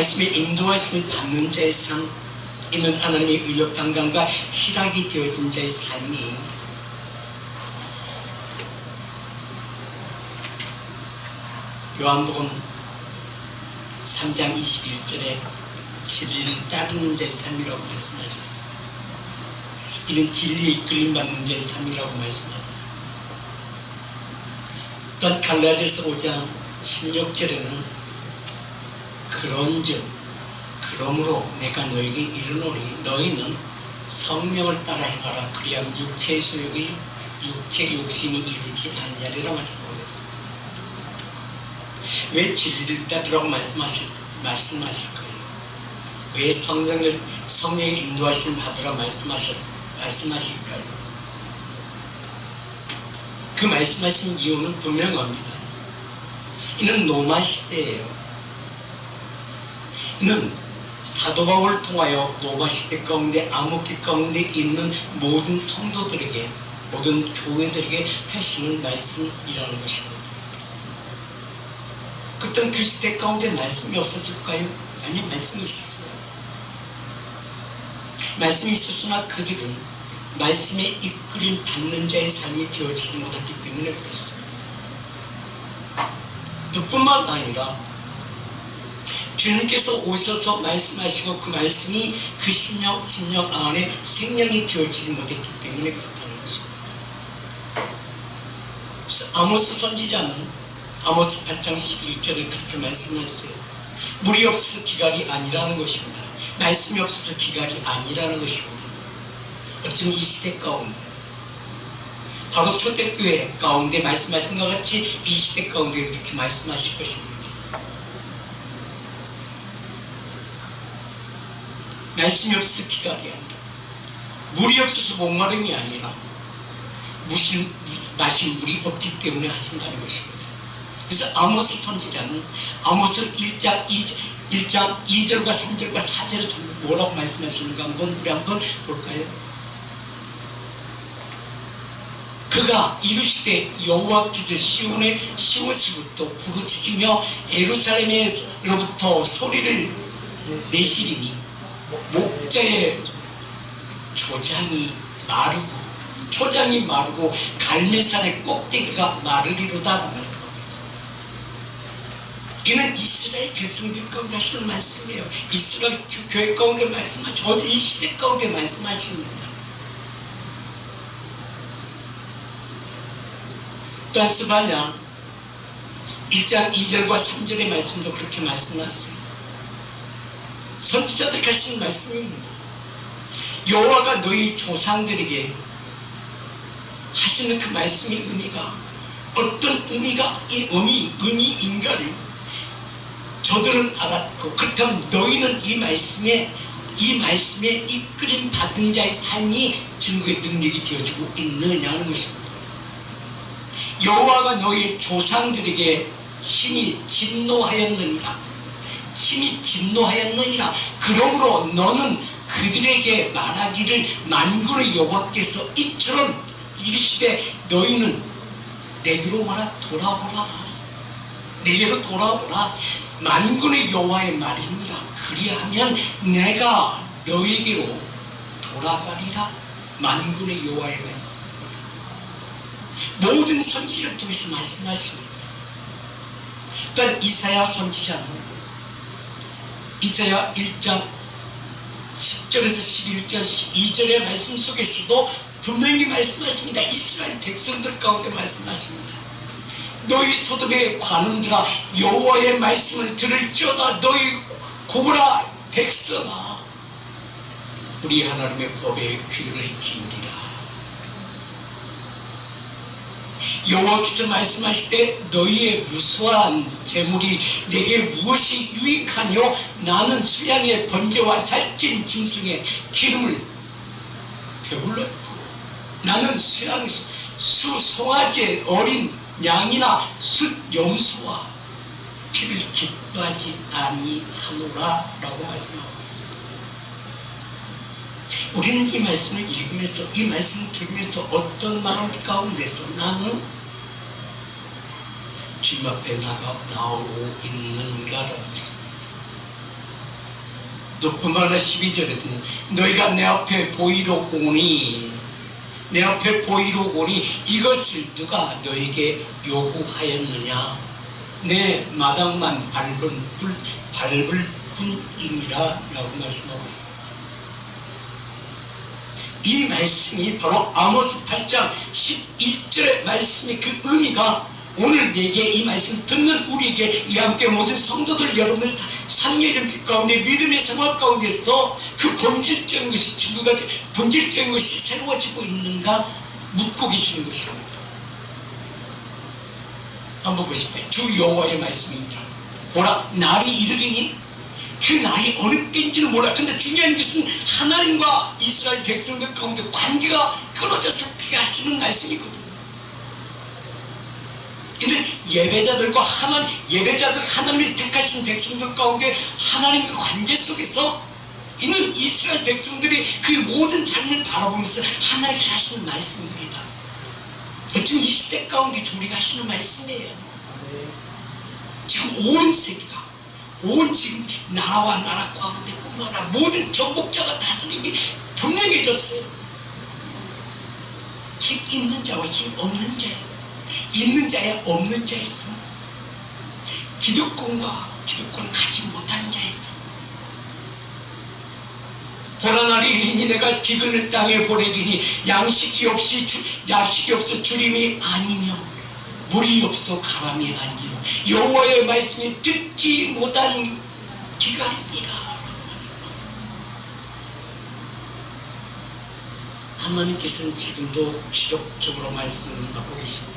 말씀의 인도하심을 받는 자의 삶, 이는 하나님의 의롭당감과 희락이 되어진 자의 삶이 요한복음 3장 21절에 진리를 따르는 자의 삶이라고 말씀하셨어요. 이는 진리에 이끌림 받는 자의 삶이라고 말씀하셨어요. 또한 갈라디아서 5장 16절에는 그런즉 그러므로 내가 너에게 이르노니 너희는 성령을 따라 행하라. 그리하면 육체의 소욕이 육체 욕심이 이루지 아니하리라 말씀하셨습니다. 왜 진리를 따르라고 말씀하실 거예요? 왜 성령의 인도하심을 받으라 말씀하실까요? 그 말씀하신 이유는 분명합니다. 이는 로마 시대예요. 이는 사도 바울을 통하여 로마 시대 가운데 암흑기 가운데 있는 모든 성도들에게, 모든 교회들에게 하시는 말씀이라는 것입니다. 그땐 그 시대 가운데 말씀이 없었을까요? 아니, 말씀이 있었어요. 말씀이 있었으나 그들은 말씀에 이끌림 받는 자의 삶이 되어지지 못했기 때문에 그렇습니다. 그뿐만 아니라 주님께서 오셔서 말씀하시고 그 말씀이 그 심령 안에 생명이 되어지지 못했기 때문에 그렇다는 것입니다. 그래서 아모스 선지자는 아모스 8장 11절을 그렇게 말씀했어요. 물이 없어서 기갈이 아니라는 것입니다. 말씀이 없어서 기갈이 아니라는 것이고, 어쩌면 이 시대 가운데 바로 초대교회 가운데 말씀하신 것 같이 이 시대 가운데 이렇게 말씀하실 것입니다. 말씀이 없어서 기갈이 아니라, 물이 없어서 목마름이 아니라 마신 물이 없기 때문에 하신다는 것입니다. 그래서 아모스 선지자는 아모스 1장 2절과 3절과 4절에서 뭐라고 말씀하시는가 우리 한번 볼까요? 그가 이르시되 여호와께서 시온에서부터 부르짖으며 예루살렘에로부터 소리를 내시리니 목자의 초장이 마르고 갈매산의 꼭대기가 마르리로다 말씀하고 있습니다. 이는 이스라엘 백성들 가운데 하시는 말씀이에요. 이스라엘 교회 가운데 말씀하시고 어디 이 시대 가운데 말씀하십니다. 또한 스바냐 1장 2절과 3절의 말씀도 그렇게 말씀하셨어요. 선지자들이 하시는 말씀입니다. 여호와가 너희 조상들에게 하시는 그 말씀의 의미가 어떤 의미인가를 저들은 알았고, 그렇다면 너희는 이 말씀에 이끌림 받은 자의 삶이 증거의 능력이 되어지고 있느냐는 것입니다. 여호와가 너희 조상들에게 심히 진노하였느니라. 그러므로 너는 그들에게 말하기를 만군의 여호와께서 이처럼 이르시되 너희는 내게로 돌아오라. 만군의 여호와의 말이니라. 그리하면 내가 너에게로 돌아가리라. 만군의 여호와의 말씀. 모든 선지를 통해서 말씀하십니다. 또한 이사야 선지자는 이사야 1장 10절에서 11절 12절의 말씀 속에서도 분명히 말씀하십니다. 이스라엘 백성들 가운데 말씀하십니다. 너희 소돔의 관원들아 여호와의 말씀을 들을지어다. 너희 고구라 백성아 우리 하나님의 법에 귀를 기울이라. 여호와께서 말씀하시되 너희의 무수한 재물이 내게 무엇이 유익하뇨? 나는 수양의 번제와 살찐 짐승의 기름을 배불렀고 나는 송아지의 어린 양이나 숫 염소와 피를 기뻐하지 아니하노라 라고 말씀하고 있습니다. 우리는 이 말씀을 읽으면서 이 말씀을 들으면서 어떤 마음 가운데서 나는 주님 앞에 나오고 있는가라는 것입니다. 또 뿐만 아니라 12절에도 너희가 내 앞에 보이러 오니 이것을 누가 너에게 요구하였느냐? 내 마당만 밟을 뿐이니라 라고 말씀하고 있습니다. 이 말씀이 바로 아모스 8장 11절의 말씀의 그 의미가 오늘 내게 이 말씀 듣는 우리에게 이 함께 모든 성도들 여러분의 삶의 가운데 믿음의 생활 가운데서 그 본질적인 것이 증거가 본질적인 것이 새로워지고 있는가 묻고 계시는 것입니다. 한번 보십시오. 주 여호와의 말씀입니다. 보라 날이 이르리니 그 날이 어느 때인지는 몰라. 근데 중요한 것은 하나님과 이스라엘 백성들 가운데 관계가 끊어져서 그렇게 하시는 말씀이거든요. 예배자들 하나님이 택하신 백성들 가운데 하나님의 관계 속에서 이는 이스라엘 백성들이 그 모든 삶을 바라보면서 하나님께서 하시는 말씀입니다. 지금 이 시대 가운데 우리가 하시는 말씀이에요. 지금 온 세계가 지금 나라와 나라 가운데 뿐만 아니라 모든 정복자가 다스림이 분명해졌어요. 힘 있는 자와 힘 없는 자예요. 있는 자야 없는 자에서 기득권을 가지 못하는 자에서 보라 날이 이르니 내가 기근을 땅에 보내리니 양식이 없어 주림이 아니며 물이 없어 가람이 아니요 여호와의 말씀이 듣지 못한 기갈이니라 라고 말씀하셨습니다. 하나님께서는 지금도 지속적으로 말씀하고 계십니다.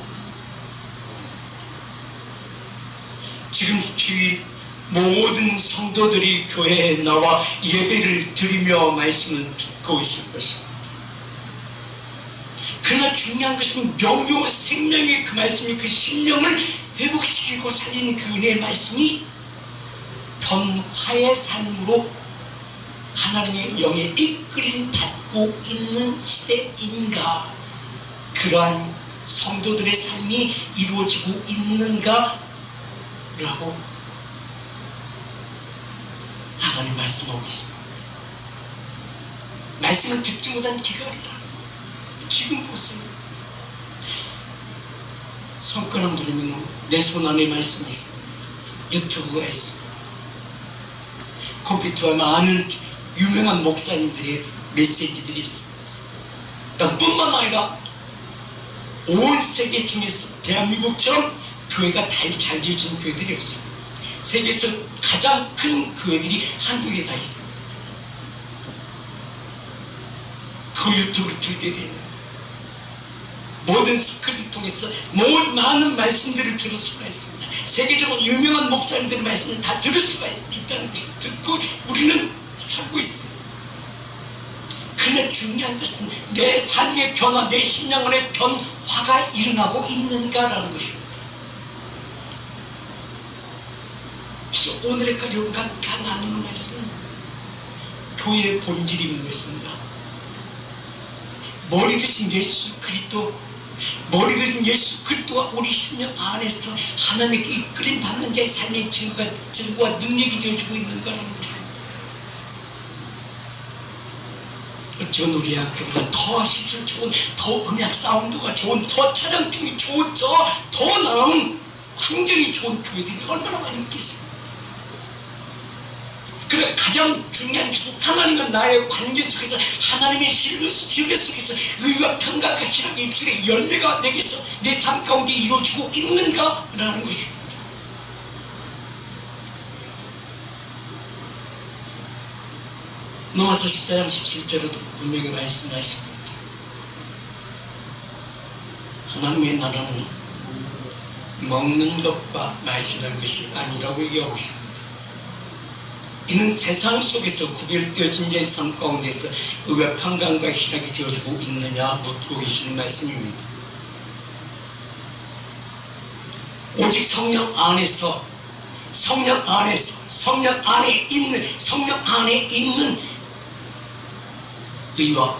지금 주위 모든 성도들이 교회에 나와 예배를 드리며 말씀을 듣고 있을 것입니다. 그러나 중요한 것은 명료와 생명의 그 말씀이 그 심령을 회복시키고 살리는 그 은혜의 말씀이 변화의 삶으로 하나님의 영에 이끌림 받고 있는 시대인가, 그러한 성도들의 삶이 이루어지고 있는가 라고 하나님 말씀하고 계십니다. 말씀을 듣지 못한 기갈이라. 지금 보세요. 손가락 누르면 내 손 안에 말씀이 있습니다. 유튜브가 있습니다. 컴퓨터에 많은 유명한 목사님들의 메시지들이 있습니다. 뿐만 아니라 온 세계 중에서 대한민국처럼 교회가 잘 지어진 교회들이 없습니다. 세계에서 가장 큰 교회들이 한국에 가 있습니다. 그 유튜브를 들게 되면 모든 스크립을 통해서 많은 말씀들을 들을 수가 있습니다. 세계적으로 유명한 목사님들의 말씀을 다 들을 수가 있다는 것을 듣고 우리는 살고 있습니다. 그러나 중요한 것은 내 삶의 변화, 내 신앙 안에 변화가 일어나고 있는가라는 것입니다. 그래서 오늘까지 여러분과 다 나누는 말씀은 교회의 본질이 있는 것인가? 머리 드신 예수 그리스도가 우리 심령 안에서 하나님께 이끌림 받는 자의 삶의 증거와 능력이 되어주고 있는가라는 것입니다. 어쩌면 우리 학교보다 더 시설 좋은, 더 음악 사운드가 좋은, 더 촬영팀이 좋은, 더 나은 환경이 좋은 교회들이 얼마나 많이 있겠습니까? 그래, 가장 중요한 것은 하나님과 나의 관계 속에서, 하나님의 신뢰 속에서 의와 평강과 희락의 입술의 열매가 내게서 내 삶 가운데 이루어지고 있는가라는 것입니다. 로마서 14장 17절에도 분명히 말씀하십니다. 하나님의 나라는 먹는 것과 마시는 것이 아니라고 얘기하고 있습니다. 이는 세상 속에서 구별되어진 자의 삶 가운데서 의와 평강과 희락이 되어주고 있느냐 묻고 계시는 말씀입니다. 오직 성령 안에 있는 의와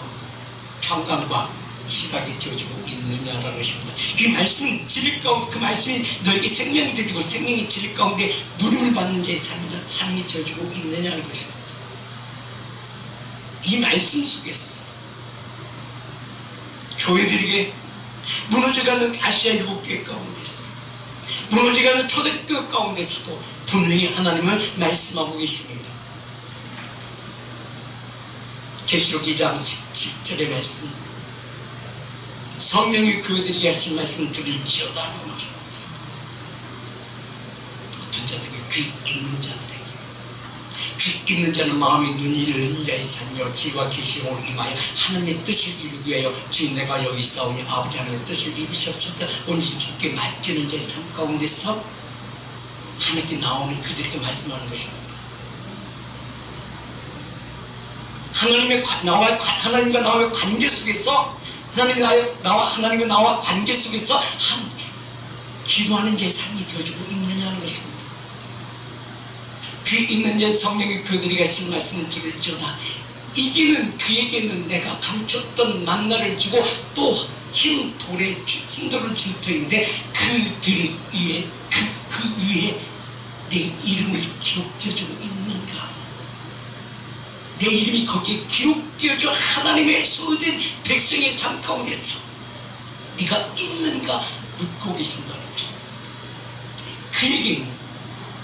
평강과 희락이 되어주고 있느냐라는 것입니다. 이 말씀은 진리 가운데, 그 말씀이 너에게 생명이 되어주고 생명의 진리 가운데 누림을 받는 자의 삶이 되어주고 있느냐는 것입니다. 이 말씀 속에서 교회들에게 무너져가는 아시아 7교회 가운데서, 무너져가는 초대교회 가운데서도 분명히 하나님은 말씀하고 계십니다. 계시록 2장 10절의 말씀, 성령이 교회들에게 하신 말씀 들을지어다 라고 말씀하고 있습니다. 어떤 자들에게 귀 있는 자들에게, 귀 있는 자는 마음이 눈이 열린 자의 삶이요 지혜와 계시로 임하여 하나님의 뜻을 이루기 위하여 주님 내가 여기 있사오니 아버지 하나님의 뜻을 이루시옵소서. 온전히 주께 맡기는 자의 삶 가운데서 하나님께 나오는 그들에게 말씀하는 것입니다. 하나님과 나와의 관계 속에서, 하나님과 나와 관계 속에서 기도하는 자의 삶이 되어주고 있느냐는 것입니다. 귀 있는 자 성령의 교회들이 하신 말씀을 들을지어다. 이기는 그에게는 내가 감췄던 만나를 주고 또 흰 돌에 순돌을 줄 터인데 그들 위에 그 위에 내 이름을 기록되어주고 있는가? 내 이름이 거기에 기록되어져 하나님의 소유된 백성의 삶 가운데서 네가 있는가 묻고 계신다는 것입니다. 그에게는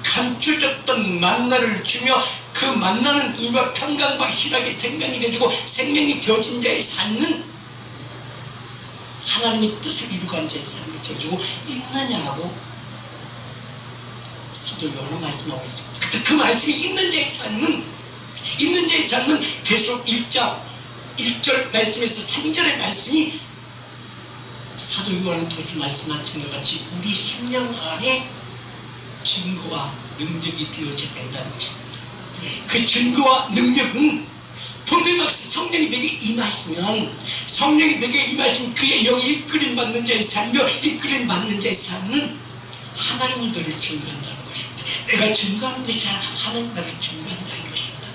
감춰졌던 만나를 주며 그 만나는 의와 평강과 희락의 생명이 되어주고 생명이 되어진 자의 삶은 하나님의 뜻을 이루가는 자의 삶이 되어주고 있느냐라고 사도 요한은 말씀하고 있습니다. 그 말씀이 있는 자의 삶은 계속 1장 1절 말씀에서 3절의 말씀이 사도 요한은 도서 말씀하신 것 같이 우리 심령 안에 증거와 능력이 되어져야 된다는 것입니다. 그 증거와 능력은 분명히 성령이 내게 임하시면, 성령이 내게 임하시면 그의 영이 이끌림 받는 자의 삶이요 이끌림 받는 자의 삶은 하나님이 너를 증거한다는 것입니다. 내가 증거하는 것이 아니라 하나님 나를 증거한다는 것입니다.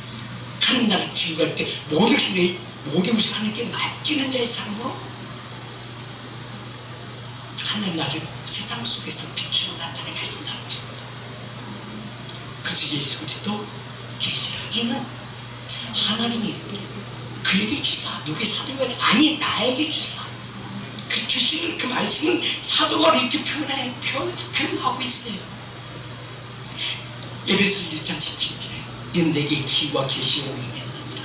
하나님 나를 증거할 때 모든 것을 하나님께 맡기는 자의 삶으로 하나님 나를 세상 속에서 빛으로 나타내게 하신다는 것입니다. 그래서 예수 그리스도 계시라. 이는 하나님이 그에게 주사, 누구의 사도가 아니 나에게 주사, 그 주시는 그 말씀은 사도가 이렇게 표현하고 있어요. 에베소서 1장 17절에 이는 내게 기와 계시로 임했느니라.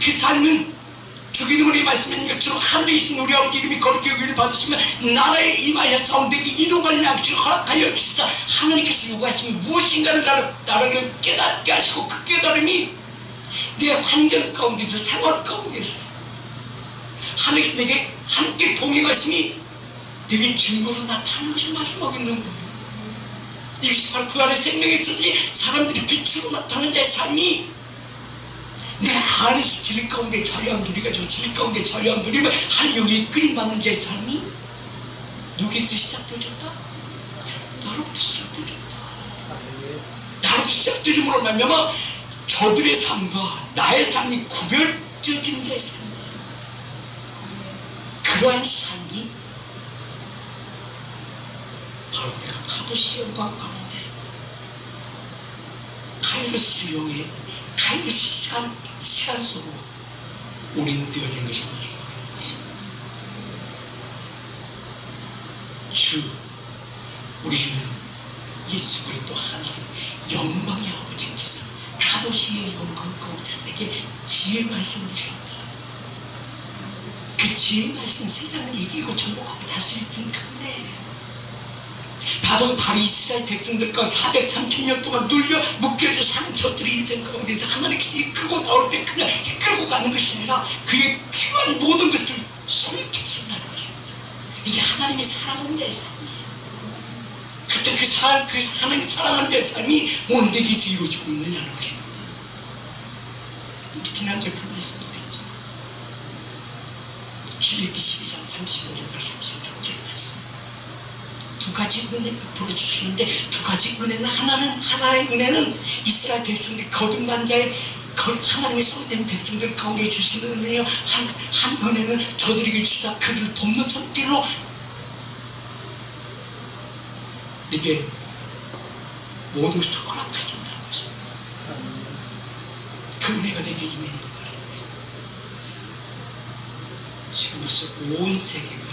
그 삶은 주기도문의 말씀인 것처럼 하늘에 계신 우리 아버지 이름이 거룩히 여기를 받으시면 나라에 임하여서 내게 이동할 양식을 허락하여 주시사. 하나님께서 요구하시면 무엇인가를 나라를 깨닫게 하시고 그 깨달음이 내 환경 가운데서 생활 가운데서 하나님께서 내게 함께 동행하심이 내게 증거로 나타나는 것을 말씀하고 있는 거예요. 이것이 바로 그 안에 생명이 있으니 사람들이 빛으로 나타나는 자의 삶이 내 안에서 진리 가운데 자유함 누리가지고 진리 가운데 자유함 누리면 하나님의 이끌림 받는 자의 삶이 누구에서 시작되어졌다? 나로부터 시작되어졌다. 나로부터 시작되어짐으로 말미암아 저들의 삶과 나의 삶이 구별되어진 자의 삶이다. 그러한 삶이 바로 내가 카도시온과 가운데 카이로스 용의 카이로스 시간 속으로 올인되어진 것을 말씀하는 것입니다. 우리 주는 예수 그리스도 하나님 영광의 아버지께서 카도시의 영광 가운데서 내게 지혜의 말씀을 주셨다. 그 지혜의 말씀 세상을 이기고 정복하고 다스리던 그네 바로 이스라엘 백성들과 430년 동안 눌려 묶여져 사는 저들의 인생 가운데서 하나님께서 이끌고 나올 때 그냥 이끌고 가는 것이 아니라 그의 필요한 모든 것을 소유케 하신다는 것입니다. 이게 하나님의 사랑하는 자의 삶이에요. 그때 그 하나님의 사랑하는 자의 삶이 오늘 내게서 이루어지고 있느냐는 것입니다. 우리 지난주에 그 말씀도 했죠. 출애굽기 12장 35절과 36절 말씀. 두 가지 은혜를 베풀어 주시는데 두 가지 은혜는 하나의 은혜는 이스라엘 백성들 거듭난 자의 하나님의 소유된 백성들 가운데 주시는 은혜요. 한 은혜는 저들에게 주사 그들을 돕는 손길로 내게 모든 것을 허락하신다는 것입니다. 그 은혜가 내게 임하는 거예요. 지금 벌써 온 세계가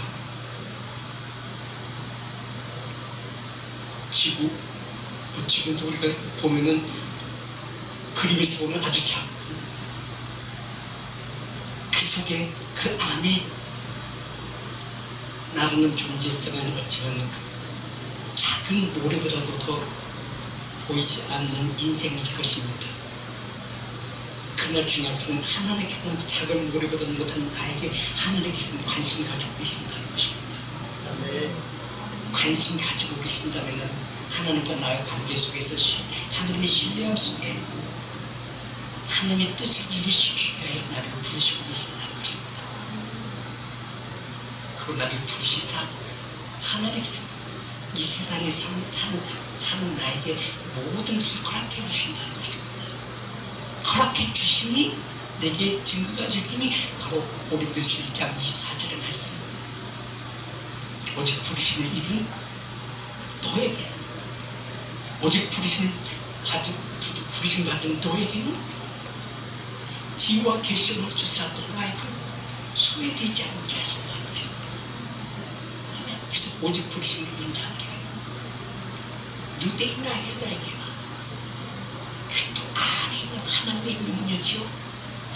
지금도 우리가 보면은 그림에서 보면 아주 작습니다. 그 속에 그 안에 나르는 존재성은 어찌면 작은 모래보다도 더 보이지 않는 인생일 것입니다. 그러나 중요한 것은 하나님께서는 작은 모래보다 못한 나에게 하나님께서는 관심 가지고 계신다는 것입니다. 관심 가지고 계신다면 하나님과 나의 관계 속에서 하나님의 신뢰함 속에 하나님의 뜻을 이루시기 위하여 나를 부르시고 계신다는 것입니다. 그리고 나를 부르시사 하나님께서 이 세상에 사는 나에게 모든 것을 허락해 주신다는 것입니다. 허락해 주시니 내게 증거가 주더니 바로 고린도서 1장 24절의 말씀. 오직 부르심을 입은 너에게, 오직 부르심 받은 너에게는 지혜와 계시를 주사 너와의 소외되지 않게 하신다는 것입니다. 그래서 오직 부르심을 입은 자들에게, 유대인이나 헬라에게나 그 안에 있는 하나님의 능력이요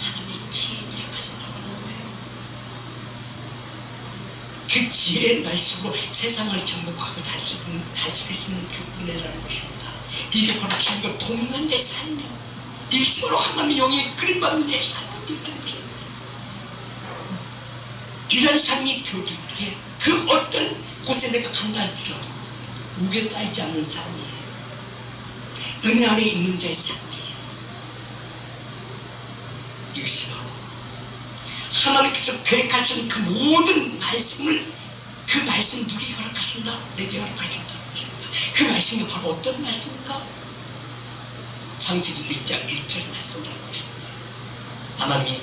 하나님의 지혜를 말씀하고 있는 거예요. 그 지혜의 말씀으로 세상을 정복하고 다스리는 그 은혜라는 것입니다. 이게 바로 주님과 동행한 자의 삶이에요. 이게 서로 하나님의 영에 그림받는 자의 삶이 되는 것입니다. 이런 삶이 되어질 때 그 어떤 곳에 내가 간다 할지라도 무게 쌓이지 않는 삶이에요. 은혜 안에 있는 자의 삶이에요. 이것이 바로 하나님께서 계획하신 그 모든 말씀을, 그 말씀 누구에게 허락하신다? 내게 허락하신다. 그 말씀이 바로 어떤 말씀인가? 창세기 1장 1절 말씀이라는 것입니다. 하나님이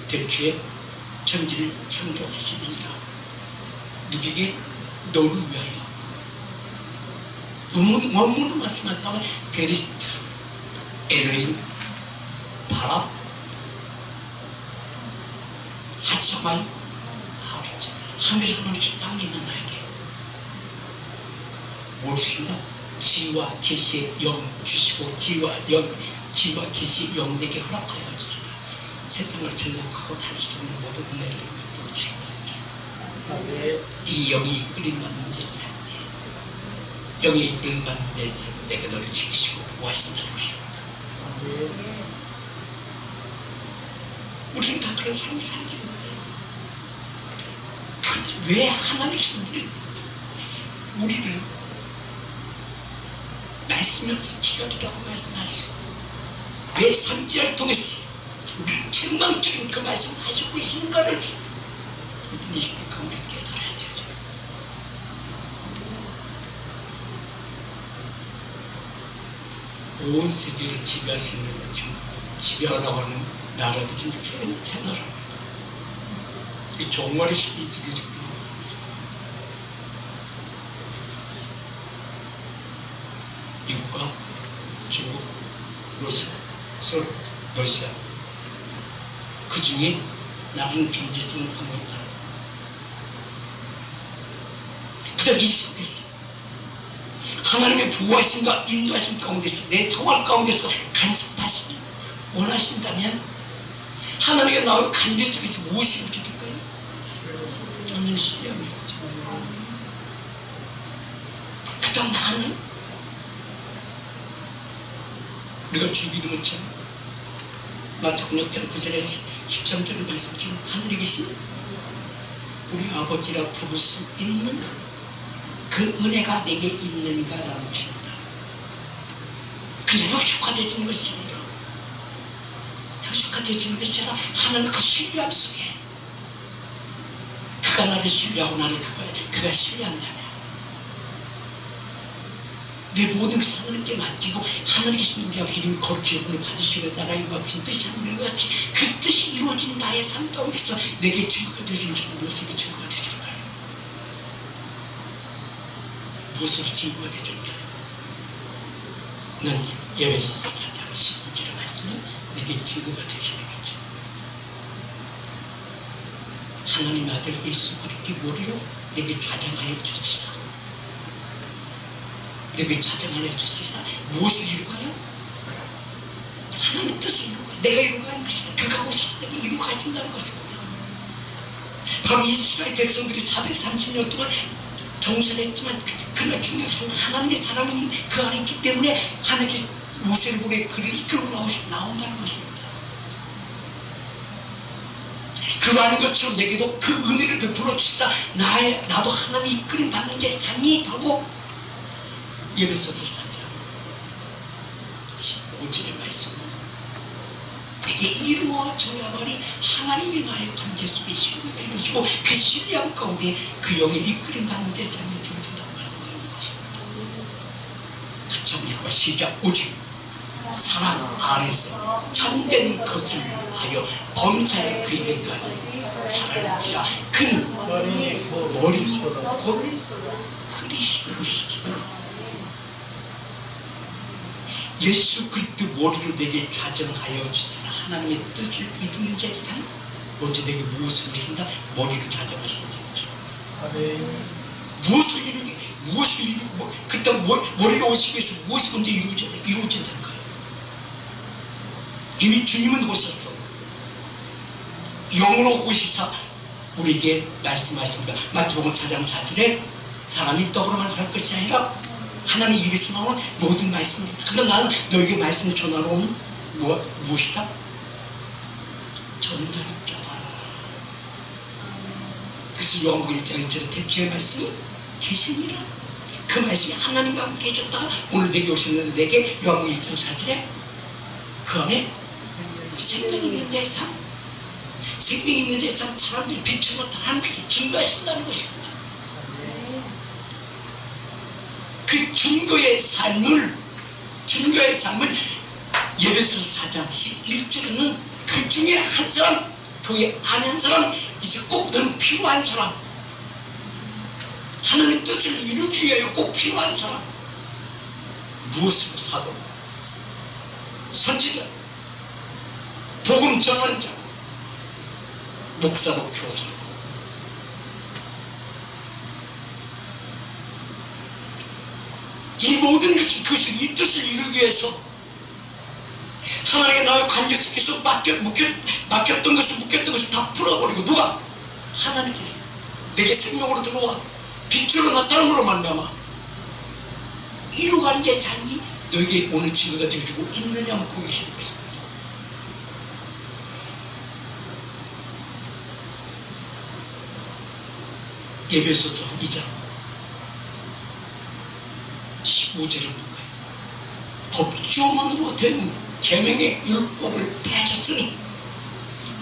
대초에 천지를 창조하시니라. 누구에게? 너를 위하여. 원문으로 말씀한다면 베리스트, 엘로힘, 바랍, 하츠만, 하우레츠. 하늘의 하나님께서 땅에 있는 나에게 뭘 주시나? 지혜와 계시의 영 주시고 지혜와 계시의 영 내게 허락하여 주시다. 세상을 정복하고 다스리는 모든 은혜를 베풀어 주신다. 이 영이 이끌림 받는 자의 삶이에요. 영이 이끌림 받는 자의 삶은 내가 너를 지키시고 보호하신다는 것입니다. 우리는 다 그런 삶이 살기는데 왜 하나님께서 우리를 말씀이 없어 기갈이라고 말씀하시고, 왜 선지자를 통해서 우리를 책망적인 그 말씀을 하시고 계신가를 이 시대 가운데 깨달아야 되죠. 온 세계를 지배할 수 있는, 지금 지배하려고 하는 나라들이 세 나라입니다. 이 종말의 시대에 지금 미국과 중국, 러시아, 러시아, 그 중에 나쁜 존재성을 방문한다. 그다음 이 속에서 하나님의 보호하심과 인도하심 가운데서 내 생활 가운데서 간섭하시기 원하신다면 하나님의 나의 관계 속에서 무엇이 이루어질까요? 하나님의 신뢰함이 이루어져. 그다음 나는 우리가 주기도 못처럼 마태복음 6장 9절에서 13절의 말씀처럼 하늘에 계신 우리 아버지라 부를 수 있는 그 은혜가 내게 있는가라는 것입니다. 그냥 혁식화되어 주는 것이 아니라, 혁식화되어 주는 것이 아니라 하나님 그 신뢰함 속에 그가 나를 신뢰하고 나를 그가 신뢰한다면 내 모든 것을 하나님께 맡기고 하나님께서 우리가 이름이 거룩히 여김을 받으시고 나라의 마음신 뜻이 하는 것 같이 그 뜻이 이루어진 나의 삶 가운데서 내게 증거가 되어지는 것은 무엇으로 증거가 되어질까요? 무엇으로 증거가 되어질까요? 는 에베소서 4장 15절의 말씀은 내게 증거가 되어지는 거죠. 하나님의 아들 예수 그리스도의 머리로 내게 좌정하여 주시사. 내게 좌정하여 주시사. 무엇을 이루가요? 하나님의 뜻을 이루가요. 내가 이루가는 것이다. 그가 오셔서 내게 이루가진다는 것입니다. 바로 이스라엘 백성들이 430년 동안 정선했지만 그러나 중요한 하나님의 사람이 그 안에 있기 때문에 하나님께 모세를 보내 그를 이끌고 나온다는 것입니다. 그러한 것처럼 내게도 그 은혜를 베풀어 주시사 나도 하나님이 이끌림 받는 자의 삶이 하고 에베소서 4장 15절의 말씀은 내게 이루어져야만이 하나님이 나의 관계 속에 신뢰가 이루어지고 그 신뢰함 가운데 그 영의 이끌림 받는 자의 삶이 되어진다고 말씀하는 것입니다. 같이 한번 읽어봐. 시작. 오직 사랑 안에서 참된 것을 하여 범사에 그에게까지 자랄지라. 그는 머리 곧 그리스도시기. 예수 그리스도 머리로 내게 좌정하여 주시라. 하나님의 뜻을 이루는 자의 삶. 먼저 내게 무엇을 이루신다? 머리로 좌정하신다는 거죠. 무엇을 이루고 그때 머리로 오시기 위해서 무엇이 먼저 이루어진다는 거예요. 이미 주님은 오셨어. 영으로 오시사 우리에게 말씀하십니다. 마태복음 4장 4절에 사람이 떡으로만 살 것이 아니라 하나님 입에서 나오는 모든 말씀입니다. 근데 나는 너에게 말씀을 전하는 무엇이다? 전달자다. 그래서 요한복음 1장 1절에 택주의 말씀이 계십니다. 그 말씀이 하나님과 함께 계셨다가 오늘 내게 오셨는데 내게 요한복음 1장 4절에 그 안에 생명이 있는 자의 삶, 생명이 있는 자의 삶, 사람들이 빛으로 하나님께서 증거하신다는 것입니다. 그 증거의 삶은 에베소서 4장 11절에는 그 중에 한 사람, 교회 안에 한 사람, 이제 꼭 너는 필요한 사람, 하나님의 뜻을 이루기 위하여 꼭 필요한 사람, 무엇으로? 사도, 선지자, 복음 전하는 자, 목사로 교사. 이 모든 것을 이 뜻을 이루기 위해서 하나님의 나의 관계 속에서 묶였던 것을 다 풀어버리고 누가? 하나님께서 내게 생명으로 들어와 빛으로 나타남으로 말미암아 이루어가는 제 삶이 너에게 오늘 증거가 되어주고 있느냐 묻고 계시는 것입니다. 에베소서 2장 15절에 뭔가요? 법조문으로 된 계명의 율법을 폐하셨으니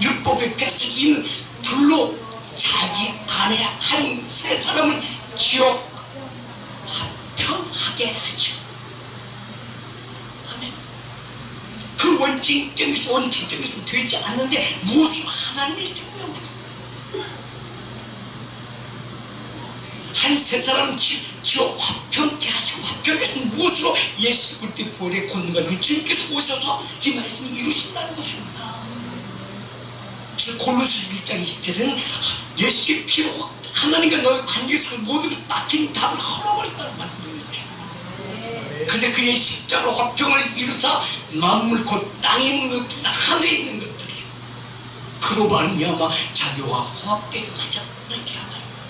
율법의 폐하신 이는 둘로 자기 안에 한 세 사람을 지어 화평하게 하죠. 아멘. 그 원칙점에서 되지 않는데 무엇으로? 하나님의 생명으로 한 세 사람을 지어 화평케 하시고, 화평케 무엇으로? 예수 그리스도의 보혈의 권능과 주님께서 오셔서 이 말씀을 이루신다는 것입니다. 그래서 골로새서 1장 20절에는 예수의 피로 하나님과 너의 관계에서 모든 막힌 답을 헐어버린다는 말씀을 드리는 것입니다. 그래서 그의 십자가로 화평을 이루사 만물 곧 땅에 있는 것들이나 하늘에 있는 것들이 그로 말미암아 자기와 화합되게 하셨다 이렇게 말씀합니다.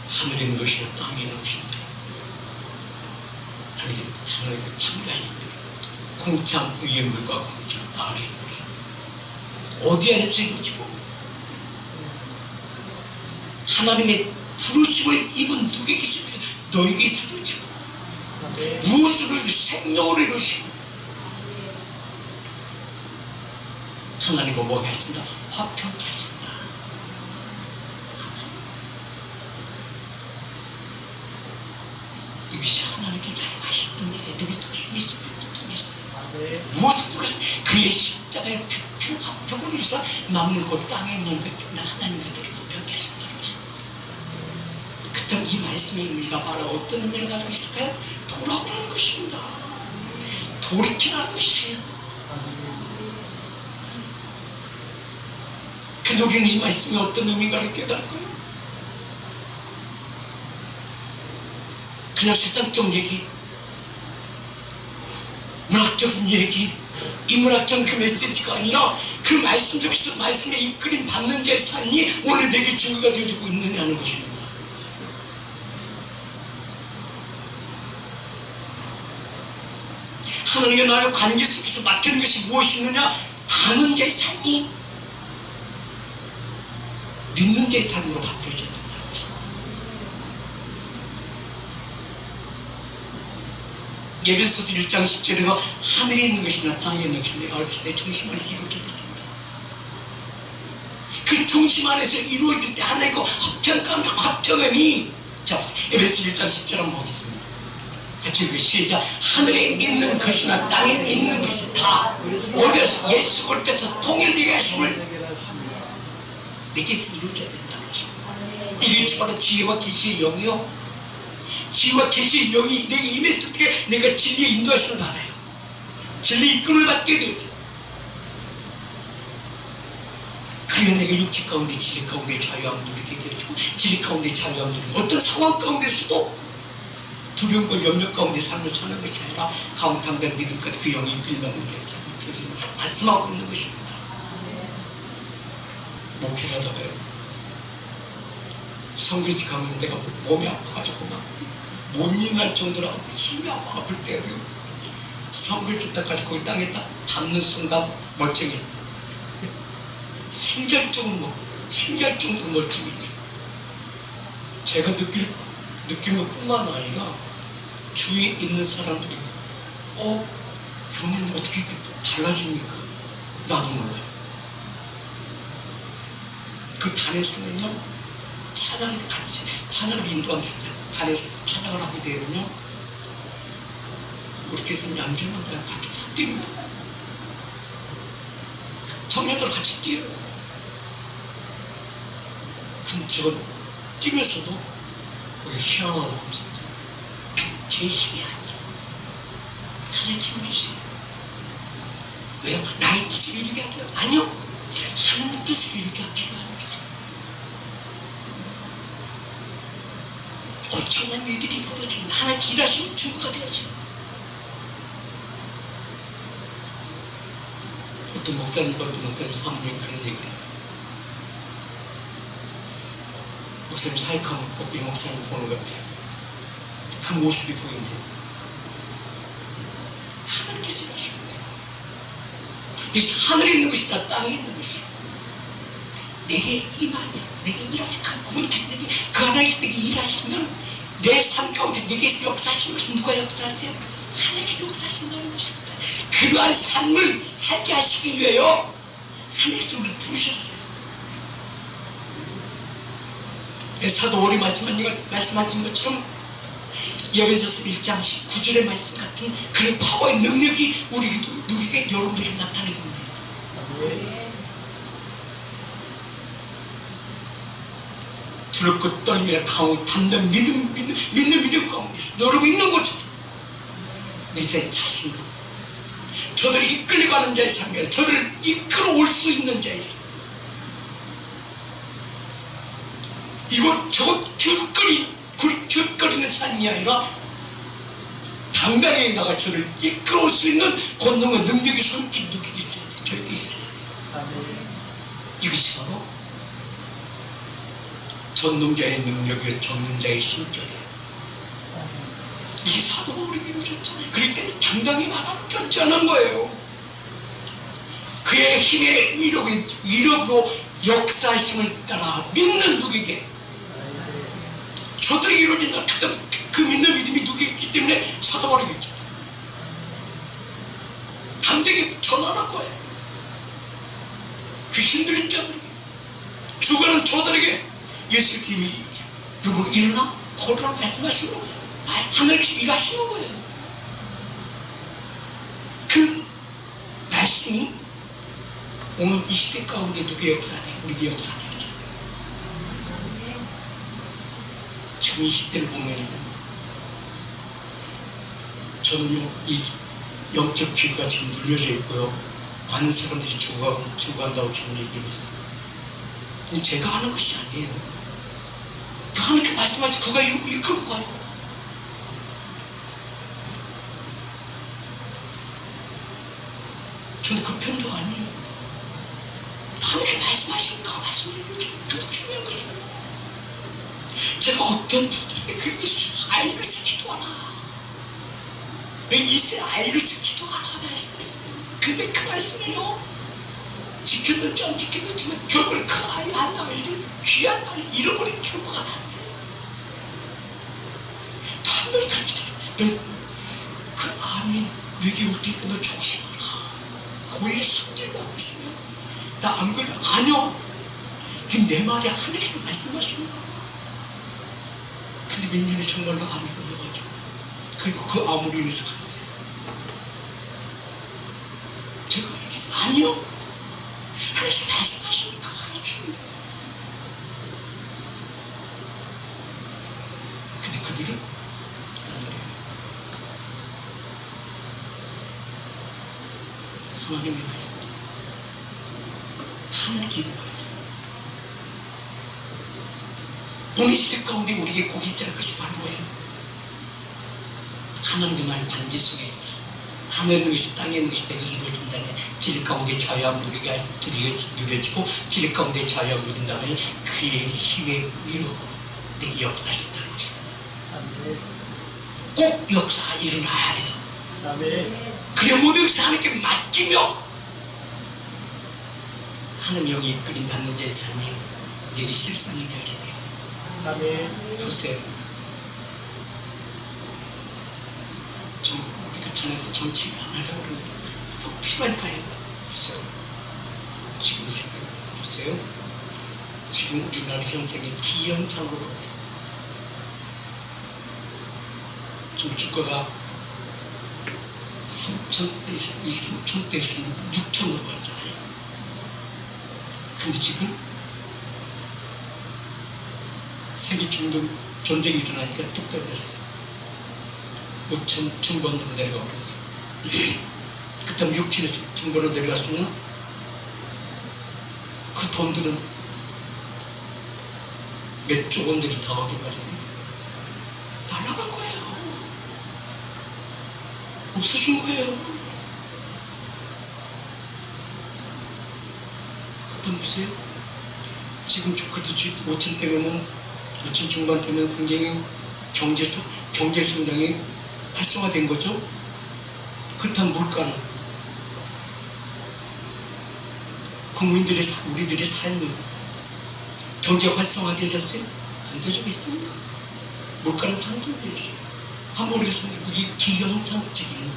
하늘에 있는 것이요 땅에 있는 것인데 하나님께 창조하신 분, 공창 위의 물과 공창 아래의 물이 어디 안에서 이루어지고 하나님의 부르심을 입은 누구에게 이루어지고 너에게 이루어지고 무엇으로? 생명으로 이루어지고 하나님과 뭐게 하신다? 화평케 하신다. 이것이 하나님께서 사용하셨던 일에 우리 통해서 예수 그리스도 통해서 무엇을 통해서? 그의 십자가의 피 화평을 위해서 만물 곧 땅에 있는 것들이나 하나님 것들이 화평케 하신다는 것입니다. 그렇다면 이 말씀의 의미가 바로 어떤 의미를 가지고 있을까요? 돌아오라는 것입니다. 돌이키라는 것이에요. 근데 우리는 이 말씀이 어떤 의미가를 깨달을까요? 그냥 세상적 얘기, 문학적인 얘기, 인문학적 그 메시지가 아니라 그 말씀 속에서 말씀에 이끌림 받는 자의 삶이 오늘 내게 증거가 되어주고 있느냐는 것입니다. 하나님과 나의 관계 속에서 맡기는 것이 무엇이 있느냐? 아는 자의 삶이 믿는 자의 삶으로 바뀌어져야 된다는 것입니다. 에베소서 1장 10절에서 하늘에 있는 것이나 땅에 있는 것이 내가 어렸을 때 중심 안에서 이루어졌다. 그 중심 안에서 이루어질 때 하나님과 합평함이 자, 에베소 1장 10절 한번 보겠습니다. 같이 읽으 시작. 하늘에 있는 것이나 땅에 있는 것이 다 어디에서 예수 그리스도께서 통일되게 하심을 내게서 이루어져야 된다는 것입니다. 이게 바로 지혜와 계시의 영이요, 지혜와 계시의 영이 내게 임했을 때 내가 진리의 인도하심을 받아요. 진리의 이끌을 받게 되죠. 그래야 내가 육체 가운데 진리 가운데 자유함 누리게 되어지고, 진리 가운데 자유함 누리고, 어떤 상황 가운데서도 두려움과 염려 가운데 삶을 사는 것이 아니라 강탄된 믿음과 그 영이 이끌려는 내 삶을 드리는 것을 말씀하고 있는 것입니다. 목회를 하다가요, 성교지 가면 내가 몸이 아파가지고 막 못 일어날 정도로 힘이 아플 때가 돼요. 성교지 딱 가지고 거기 땅에 딱 닿는 순간 멀쩡해. 신결적으로 멀쩡해져. 제가 느끼는 것뿐만 아니라 주위에 있는 사람들이 형님 어떻게 이렇게 달라집니까? 나도 몰라요. 그 단에 쓰면요, 찬양을 인도하면서 단에 찬양을 하게 되면요, 이렇게 쓰면 얌전한 거야. 같이 푹 뜁니다. 청년들 같이 뛰어요. 그럼 저 뛰면서도 희망을 하면서 제 힘이 아니에요. 하나님 힘 주세요. 왜요? 나의 뜻을 이루게 하고요? 아니요. 하나님 뜻을 이루게 하기 위한 거죠. 엄청난 일들이 벌어지면 하나님 일하시는 증거가 되어져요. 어떤 목사님 사모님 그런 얘기를 해요. 목사님 사역하면 꼭 이 목사님 보는 것 같아요. 그 모습이 보이는데 하나님께서 일하시는 거예요. 이것이 하늘에 있는 것이다, 땅에 있는 것이다. 내게 임하냐, 내게 일하니까 그분께서 내게, 그 하나님께서 내게 일하시면 내 삶 가운데 내게서 역사하시는 것은 누가 역사하세요? 하나님께서 역사하신다는 것입니다. 그러한 삶을 살게 하시기 위하여 하나님께서 우리를 부르셨어요. 사도 바울이 말씀하신 것처럼 에베소서 1장 19절의 말씀 같은 그런 파워의 능력이 누구에게 여러분들에게 나타내게 됩니다. 두렵고 떨리며 강하고 닿는 믿는 믿음 가운데서 여러분 있는 곳에서 내 자신과 저들을 이끌고 가는 자의 삶이 아니라 저들을 이끌어올 수 있는 자의 삶, 이곳 저곳 귤거리는 삶이 아니라 당당히 나가 저를 이끌어올 수 있는 권능과 능력이 손길 누구에게 있어야 돼. 저에게 있어야 돼요. 이것이 바로 전능자의 능력이요 전능자의 신격이에요. 이게 사도 바울에게 이루어졌잖아요. 그럴 때는 당당히 말하는 견지하는 거예요. 그의 힘의 위력으로 역사심을 따라 믿는 누구에게 저들이 이루어진다. 그 믿는 믿음이 누구에게 있기 때문에 사도 바울에게 있기 때문에 담대하게 전하는 거예요. 귀신 들린 자들에게, 죽어가는 저들에게 예수 그리스도의 누구를 일어나 걸으라고 말씀하시고 하늘께서 일하시는 거예요. 그 말씀이 오늘 이 시대 가운데 누구의 역사냐? 우리의 역사죠. 지금 이 시대를 보면 저는요, 이 영적 기회가 지금 눌려져 있고요, 많은 사람들이 죽어간다고 지금 얘기했어요. 제가 하는 것이 아니에요. 하나님께 말씀하시고 그가 이끌고 가요. 저는 그 편도 아니에요. 하나님께 말씀하시니까 말씀드리죠. 그래서 중요한 것은 제가 어떤 분들에게 그 아이루스 기도하라, 왜 이세 아이루스 기도하라 말씀했어요. 근데 그 말씀을요, 지켰는지 안 지켰는지만 결국은 그 아이 하나를 귀한 아이를 잃어버린 결과가 났어요. 한 번이 그렇게 했어요. 그 암이 내게 올 테니까 너 조심하라. 오히려 숨기고 있으면 나 안 걸려. 아니요. 내 말이 하나님께서 말씀하시는 거예요. 근데 몇 년에 정말로 암이 걸려가지고 그리고 그 암으로 인해서 갔어요. 제가 얘기했어요. 아니요. 하나님께서 말씀하시니까 하시는 거예요. 근데 그들은 안 그래요. 하나님의 말씀, 하나님께 있는 말씀, 오늘 시대 가운데 우리에게 꼭 있어야 할 것이 바로 뭐예요? 하나님과의 관계 속에서 하늘에 있는 것이 땅에 있는 것이 내게 이루어진다면 질 가운데 자유함 누려지고 질 가운데 자유함 누린다면 그의 힘에 의로 내게 역사하신다는 것입니다. 꼭 역사가 일어나야 돼요. 그래 모든 것을 하나님께 맡기며 하나님 영이 이끌림 받는 자의 삶이 내게 실상이 되어져야 돼요. 보세요. 우리가 전에서 정치를 안 하려고 그러는데 꼭 필요할까요? 보세요. 지금 이 생각 보세요. 지금 우리나라 현생이 기현상으로 가고 있습니다. 지금 주가가 3,000대 있으면 6,000으로 갔잖아요. 근데 지금 세계 전쟁이 일어나니까 뚝 떨어졌어요. 5천 중반으로 내려가 버렸어요. 그다음 6,000에서 중반으로 내려갔으면 그 돈들은 몇 조 원들이 다 어디 갔어요? 날아간 거예요. 없어진 거예요. 그다음 보세요. 지금 그것도 5,000대면은 5천 중반 되면 굉장히 경제 성장이 활성화된 거죠. 그렇다면 물가는 국민들의 우리들의 삶이 경제 활성화되어졌어요? 안 되어지고 있습니다. 물가는 상승되어졌어요. 한번 우리가 생각해 그게 기현상적인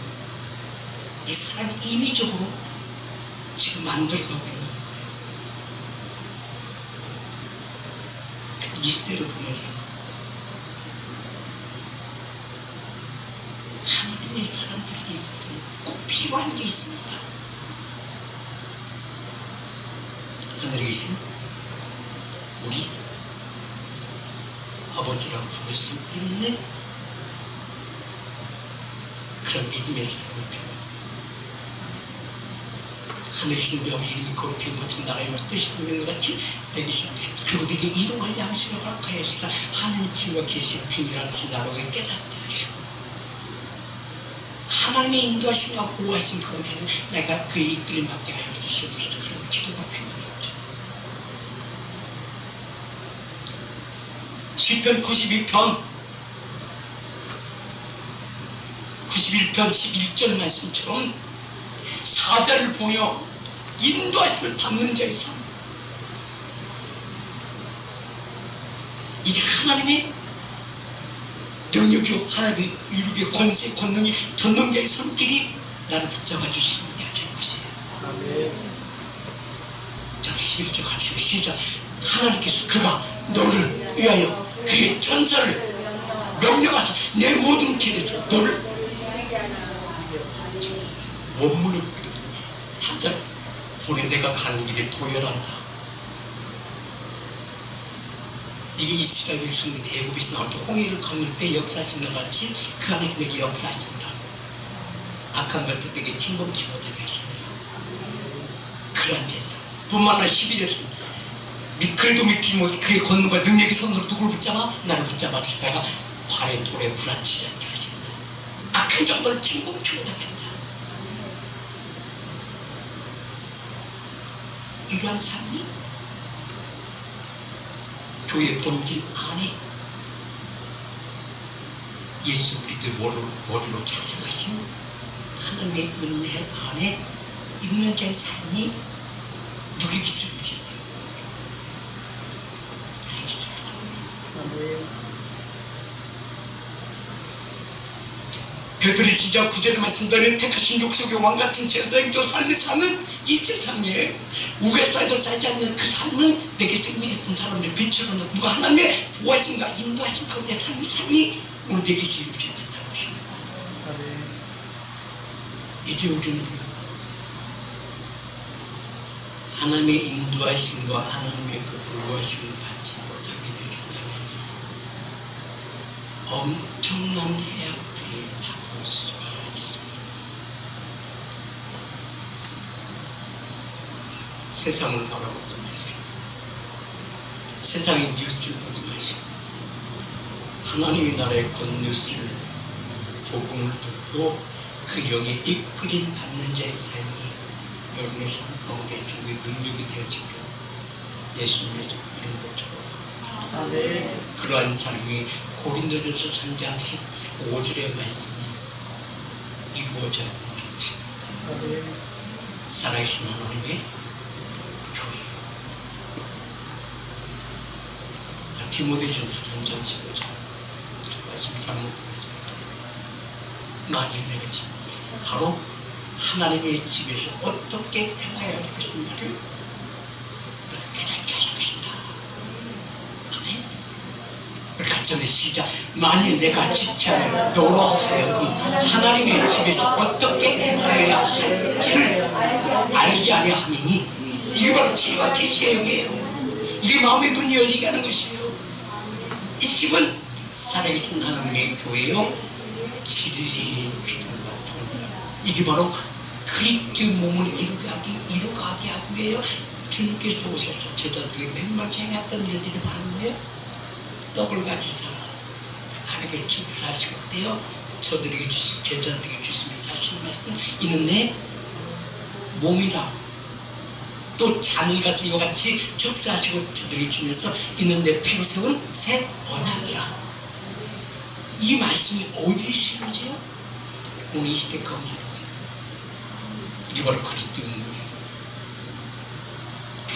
이 사람이 인위적으로 지금 만들어가고 있는 거예요. 이 시대를 보면서 하나님의 사람들에게 있어서 꼭 필요한 게 있습니다. 하늘에 계신 우리 아버지라고 부를 수 있는 그런 믿음의 사람이 필요합니다. 하늘에 계신 우리 아버지 이름이 거룩히 모든 나라의 뜻이 있는 것 같이 내게 주옵시고 그리고 내게 이동할 양식을 허락하여 주사 하나님 친구와 계신 비밀한 나라에 깨닫게 하시고 하나님의 인도하심과 보호하심 가운데 내가 그의 이끌림 받게 하여 주시옵소서. 그런 기도가 필요합니다. 시편 91편 11절 말씀처럼 사자를 보며 인도하심을 받는 자의 삶, 이게 하나님의 능력이요 하나님의 이루게 권세 권능이 전능자의 손길이 나를 붙잡아 주시는 것이에요. 자, 11절 같이 시작. 하나님께서 그가 너를 위하여 그의 천사를 명령하사 내 모든 길에서 너를 원문을 사자를 보내 내가 가는 길에 도열한다. 이게 이스라엘 백성들이 애굽에서 나올 때 홍해를 건널 때 역사하신 것 같이 그 안에 내게 역사하신다. 악한 것들 내게 침범치 못하게 하신다. 그러한 제사 뿐만 아니라 12절에서 그래도 믿지 못해 그의 권능과 능력의 손으로 누굴 붙잡아? 나를 붙잡아 주다가 발에 돌에 불안치지 않게 하신다. 악한 정도를 진공충하게 한다. 이러한 삶이 교회 본질 안에 예수 그리스도의 머리로 찾아가신 하나님의 은혜 안에 있는 자의 삶이 누구에게 쓰여져야 돼요? 나에게 쓰여져야 돼요. 베드로의 시작 9절의 말씀대로 택하신 족속의 왕같은 제사장저 삶을 사는 이 세상에 우겨 쌓여도 쌓이지 않는 그 삶은 내게 생명에 쓴 사람들 빛으로 누가 하나님의 보호하심과 인도하심 가운데 삶이 오늘 내게 쓰여져야 된다는 것입니다. 이제 우리는 하나님의 인도하심과 하나님의 그 보호하심을 받지 못하게 되신다면 엄청난 해악들이 다가올 수가 있습니다. 세상을 바라보지 마시고 세상의 뉴스를 보지 마시고 하나님의 나라의 굿뉴스를 복음을 듣고 그 영에 이끌림 받는 자의 삶이 여러분의 삶 가운데 주의 능력이 되어지기를 예수님의 이름으로 축복합니다. 그러한 삶이 고린도전서 3장 15절의 말씀이 이루어져야 된다는 것입니다. 살아계신 하나님의 교회. 디모데전서 3장 15절 말씀 잘못 들었습니다. 만일 내가 바로 하나님의 집에서 어떻게 행하여야 할 것인가를 깨닫게 하실 것이다. 아멘. 우리 같이 시작. 만일 내가 지체하여 너로 하여금 하나님의 집에서 어떻게 행하여야 할지를 알게 하려 함이니 이게 바로 지혜와 계시의 영이에요. 이게 마음의 눈이 열리게 하는 것이에요. 이 집은 살아계신 하나님의 교회요 진리의 기도가 통합니다. 이게 바로 그리스도의 몸을 이루가게 하기 위해 주님께서 오셔서 제자들에게 맨발치 행했던 일들이 바로 뭐예요? 떡을 가지사 하나님께 축사하시고 떼어 저들에게 주신 제자들에게 주시면서 하신 말씀 이는 내 몸이라 또 잔을 가서 이와 같이 축사하시고 저들에게 주면서 이는 내 피로 세운 새 언약이라. 이 말씀이 어디에 쓰여지요? 오늘 이 시대 가운데 이게 바로 그리스도의 몸이에요.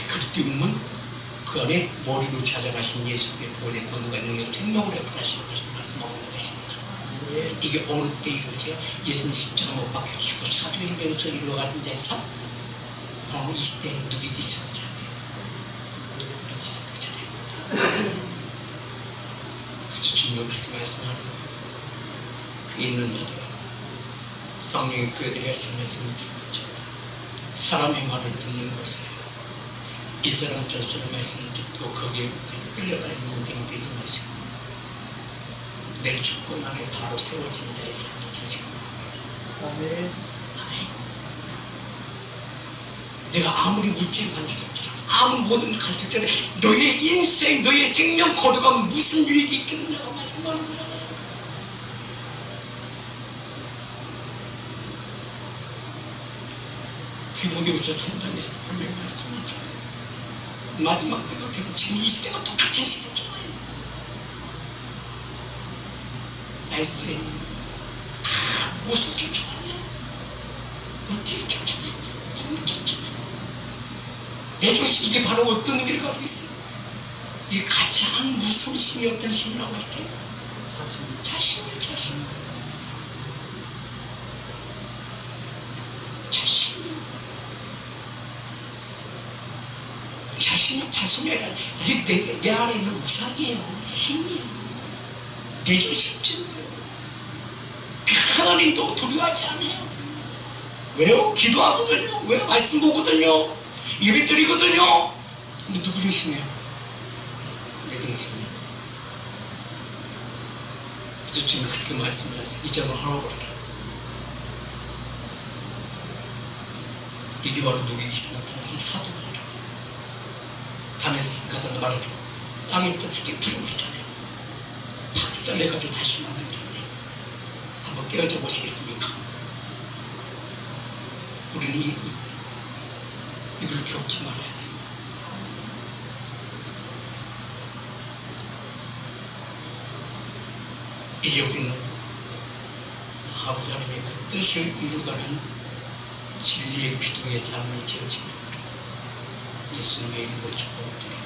그리스도의 몸은 그 안에 머리로 찾아가신 예수의 본의 권능과 능력 생명으로 역사하시는 것을 말씀하고 있는 것입니다. 이게 어느 때 이루어져요? 예수님 십자가 못 박혀주시고 사도행전에서 이루어가는 자의 삶 바로 이 시대에 누구에게 쓰여져야 돼요? 누구에게 쓰여져야 돼요? 그래서 주님은 그렇게 말씀하는 거예요. 귀에 있는 자들아 성령의 교회들이 하신 말씀을 듣고 사람의 말을 듣는 것이에요. 이 사람 저 사람 말씀을 듣고 거기에 끌려가는 인생 되지 마시고 내 주권 안에 바로 세워진 자의 삶이 되시고 아멘. 내가 아무리 물질을 가졌을지라도 아무리 모든 걸 가졌을지라도 너의 인생 너의 생명 거두가면 무슨 유익이 있겠느냐고 말씀하는 거잖아요. 디모데후서 3장에서 분명히 말씀이죠. 마지막 때가 되고 지금 이 시대가 똑같은 시대잖아요. 날쌔 다 무엇을 쫓아가냐? 물질을 쫓아가냐? 돈을 쫓아가냐? 내 중심 이게 바로 어떤 의미를 가지고 있어요? 이게 가장 무서운 신이 어떤 신이라고 했어요? 자신이요, 자신. 자신이 아니라 이게 내 안에 있는 우상이에요. 신이에요. 내 중심적이에요. 하나님도 두려워하지 않아요. 왜요? 기도하거든요. 왜? 말씀 보거든요. 예배 드리거든요. 근데 누구 중심이에요? 내 중심이에요. 그래서 지금 그렇게 말씀을 했어요. 이 점을 하라고 그래요. 이게 바로 누구에게 나타났으면 사도가 밤에 가던 말해도 땅이 어떻게 들어오잖아요. 박살내가지고 다시 만들잖아요. 한번 깨어져 보시겠습니까? 우리는 이걸 겪지 말아야 돼요. 이제 우리는 아버지 하나님의 그 뜻을 이루가는 진리의 기둥의 삶이 되어지기를 예수님의 이름으로 축복드립니다.